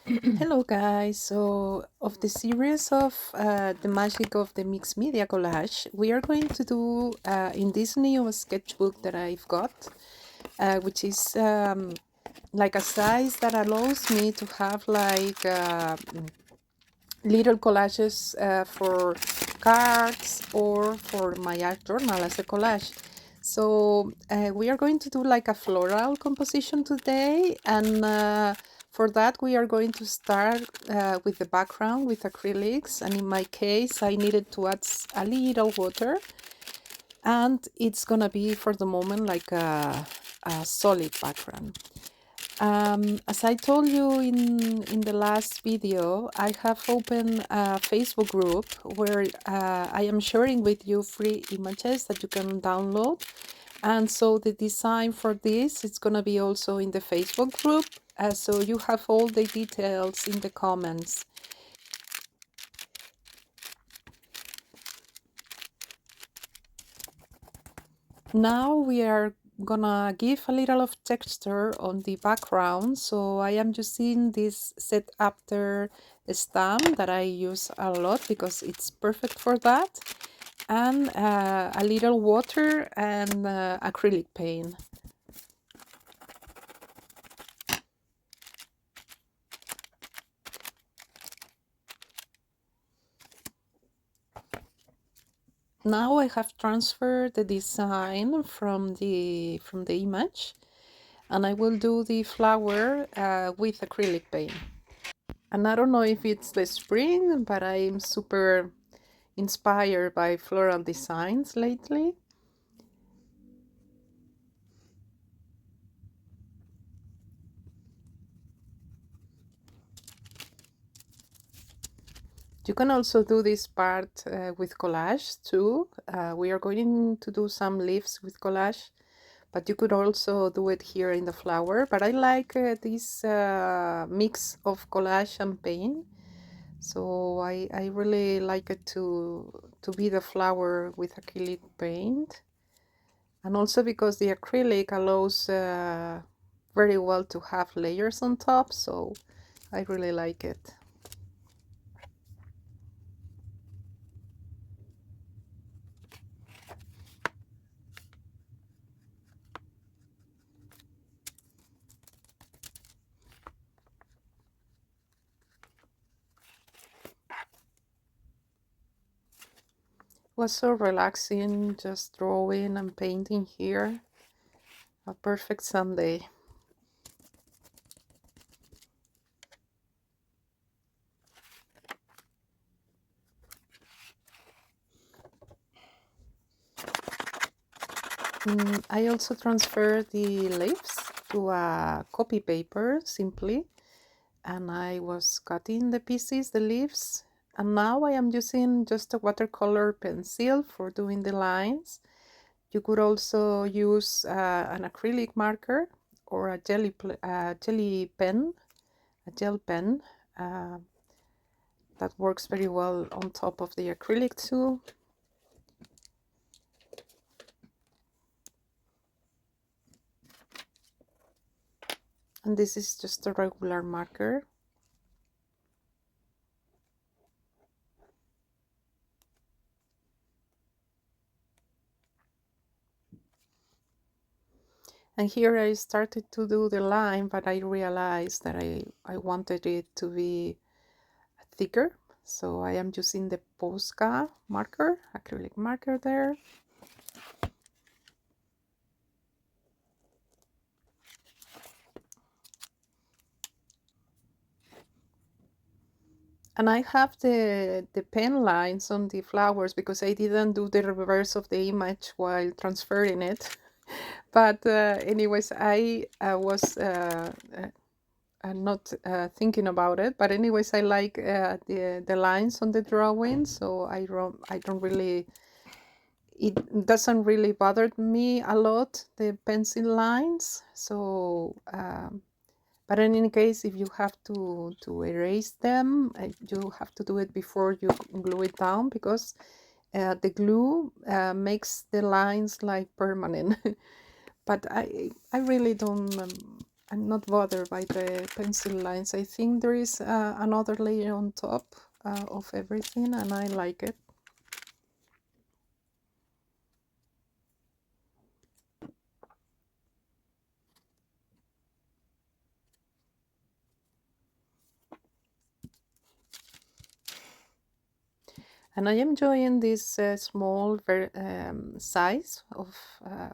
Hello guys, so of the series of the magic of the mixed media collage, we are going to do in this new sketchbook that I've got, which is like a size that allows me to have like little collages for cards or for my art journal as a collage. So we are going to do like a floral composition today, and for that we are going to start with the background with acrylics, and in my case I needed to add a little water, and it's gonna be for the moment like a solid background. As I told you in the last video, I have opened a Facebook group where I am sharing with you free images that you can download. And so the design for this is going to be also in the Facebook group. So you have all the details in the comments. Now we are gonna give a little of texture on the background, so I am using this set after stamp that I use a lot because it's perfect for that, and a little water and acrylic paint. Now I have transferred the design from the image, and I will do the flower with acrylic paint. And I don't know if it's the spring, but I'm super inspired by floral designs lately. You can also do this part with collage too. We are going to do some leaves with collage, but you could also do it here in the flower. But I like this mix of collage and paint. So I really like it to be the flower with acrylic paint. And also because the acrylic allows very well to have layers on top, so I really like it. Was so relaxing just drawing and painting here. A perfect Sunday. I also transferred the leaves to a copy paper simply, and I was cutting the pieces, the leaves, and now I am using just a watercolor pencil for doing the lines. You could also use an acrylic marker or a gel pen, a gel pen that works very well on top of the acrylic too. And this is just a regular marker. And here I started to do the line, but I realized that I wanted it to be thicker. So I am using the Posca marker, acrylic marker there. And I have the pen lines on the flowers because I didn't do the reverse of the image while transferring it. But anyways, I was not thinking about it. But anyways, I like the lines on the drawing, so I don't really, it doesn't really bother me a lot, the pencil lines. So but in any case, if you have to erase them, you have to do it before you glue it down, because the glue makes the lines like permanent. But I really don't I'm not bothered by the pencil lines. I think there is another layer on top of everything, and I like it. And I am enjoying this small size of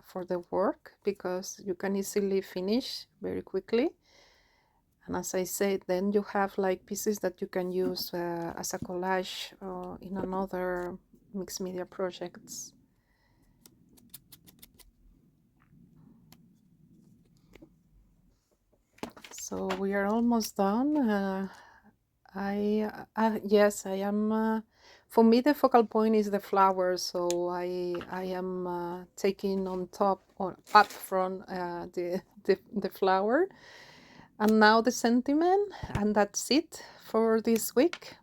for the work, because you can easily finish very quickly. And as I said, then you have like pieces that you can use as a collage in another mixed media projects. So we are almost done. Yes, I am. For me, the focal point is the flower, so I am taking on top or up from the flower, and now the sentiment, and that's it for this week.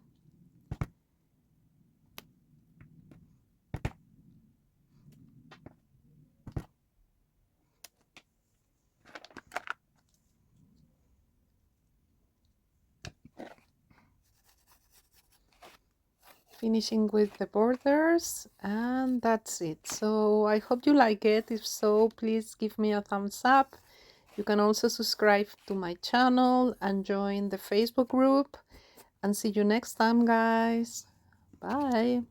Finishing with the borders, and that's it. So I hope you like it. If so, please give me a thumbs up. You can also subscribe to my channel and join the Facebook group, and see you next time, guys. Bye.